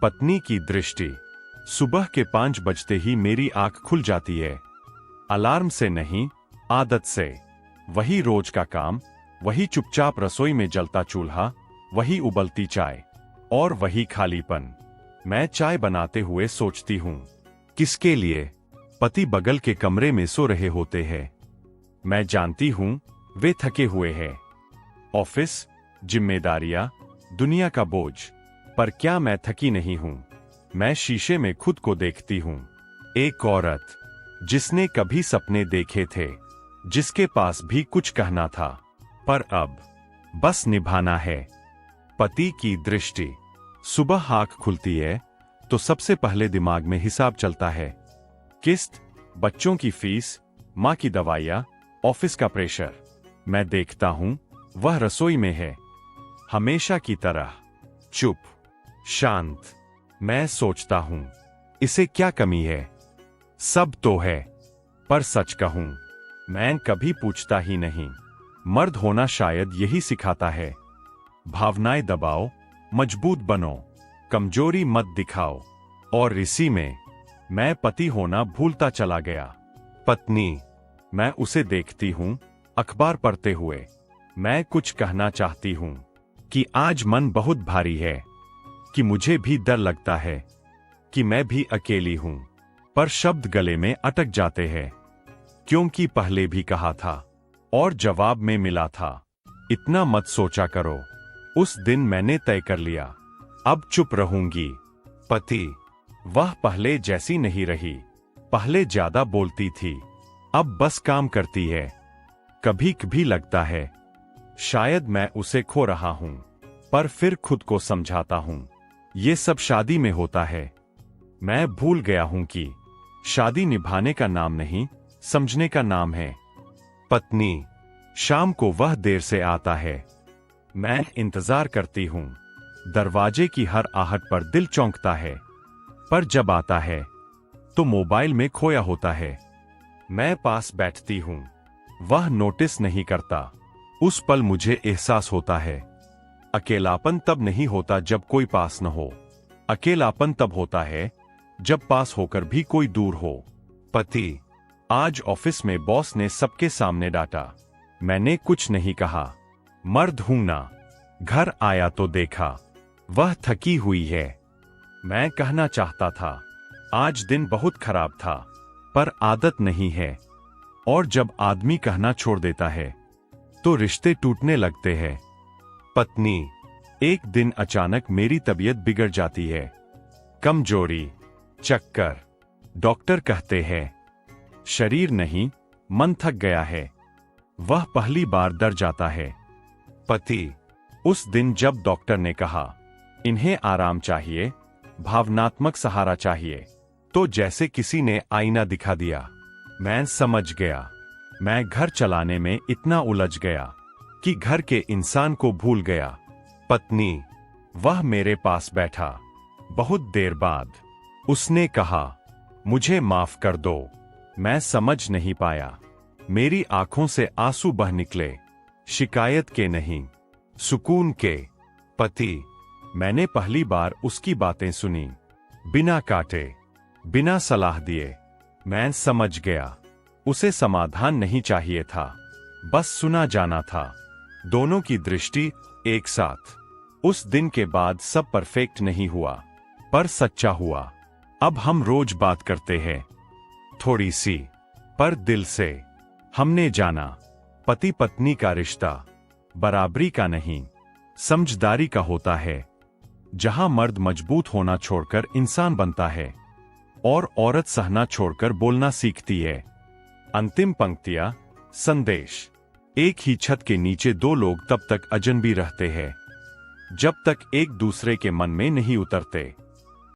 पत्नी की दृष्टि। सुबह के 5 बजते ही मेरी आंख खुल जाती है। अलार्म से नहीं, आदत से। वही रोज का काम, वही चुपचाप रसोई में जलता चूल्हा, वही उबलती चाय और वही खालीपन। मैं चाय बनाते हुए सोचती हूँ, किसके लिए? पति बगल के कमरे में सो रहे होते हैं। मैं जानती हूँ वे थके हुए हैं। ऑफिस, जिम्मेदारियां, दुनिया का बोझ। पर क्या मैं थकी नहीं हूं? मैं शीशे में खुद को देखती हूं। एक औरत जिसने कभी सपने देखे थे, जिसके पास भी कुछ कहना था, पर अब बस निभाना है। पति की दृष्टि। सुबह आंख खुलती है तो सबसे पहले दिमाग में हिसाब चलता है। किस्त, बच्चों की फीस, मां की दवाइयां, ऑफिस का प्रेशर। मैं देखता हूं वह रसोई में है, हमेशा की तरह, चुप, शांत। मैं सोचता हूं, इसे क्या कमी है? सब तो है। पर सच कहूं, मैं कभी पूछता ही नहीं। मर्द होना शायद यही सिखाता है। भावनाएं दबाओ, मजबूत बनो, कमजोरी मत दिखाओ। और इसी में मैं पति होना भूलता चला गया। पत्नी। मैं उसे देखती हूं अखबार पढ़ते हुए। मैं कुछ कहना चाहती हूं कि आज मन बहुत भारी है, कि मुझे भी डर लगता है, कि मैं भी अकेली हूं। पर शब्द गले में अटक जाते हैं, क्योंकि पहले भी कहा था और जवाब में मिला था, इतना मत सोचा करो। उस दिन मैंने तय कर लिया, अब चुप रहूंगी। पति। वह पहले जैसी नहीं रही। पहले ज्यादा बोलती थी, अब बस काम करती है। कभी कभी लगता है शायद मैं उसे खो रहा हूं, पर फिर खुद को समझाता हूं, ये सब शादी में होता है। मैं भूल गया हूं कि शादी निभाने का नाम नहीं, समझने का नाम है। पत्नी। शाम को वह देर से आता है। मैं इंतजार करती हूं। दरवाजे की हर आहट पर दिल चौंकता है। पर जब आता है तो मोबाइल में खोया होता है। मैं पास बैठती हूं। वह नोटिस नहीं करता। उस पल मुझे एहसास होता है, अकेलापन तब नहीं होता जब कोई पास न हो। अकेलापन तब होता है जब पास होकर भी कोई दूर हो। पति। आज ऑफिस में बॉस ने सबके सामने डांटा। मैंने कुछ नहीं कहा। मर्द हूं ना। घर आया तो देखा वह थकी हुई है। मैं कहना चाहता था, आज दिन बहुत खराब था, पर आदत नहीं है। और जब आदमी कहना छोड़ देता है तो रिश्ते टूटने लगते हैं। पत्नी। एक दिन अचानक मेरी तबीयत बिगड़ जाती है। कमजोरी, चक्कर। डॉक्टर कहते हैं शरीर नहीं, मन थक गया है। वह पहली बार डर जाता है। पति। उस दिन जब डॉक्टर ने कहा इन्हें आराम चाहिए, भावनात्मक सहारा चाहिए, तो जैसे किसी ने आईना दिखा दिया। मैं समझ गया। मैं घर चलाने में इतना उलझ गया कि घर के इंसान को भूल गया। पत्नी। वह मेरे पास बैठा। बहुत देर बाद उसने कहा, मुझे माफ कर दो। मैं समझ नहीं पाया। मेरी आंखों से आंसू बह निकले। शिकायत के नहीं, सुकून के। पति। मैंने पहली बार उसकी बातें सुनी, बिना काटे, बिना सलाह दिए। मैं समझ गया, उसे समाधान नहीं चाहिए था, बस सुना जाना था। दोनों की दृष्टि एक साथ। उस दिन के बाद सब परफेक्ट नहीं हुआ, पर सच्चा हुआ। अब हम रोज बात करते हैं, थोड़ी सी, पर दिल से। हमने जाना, पति पत्नी का रिश्ता बराबरी का नहीं, समझदारी का होता है, जहां मर्द मजबूत होना छोड़कर इंसान बनता है और औरत सहना छोड़कर बोलना सीखती है। अंतिम पंक्तियां। संदेश। एक ही छत के नीचे दो लोग तब तक अजनबी रहते हैं जब तक एक दूसरे के मन में नहीं उतरते।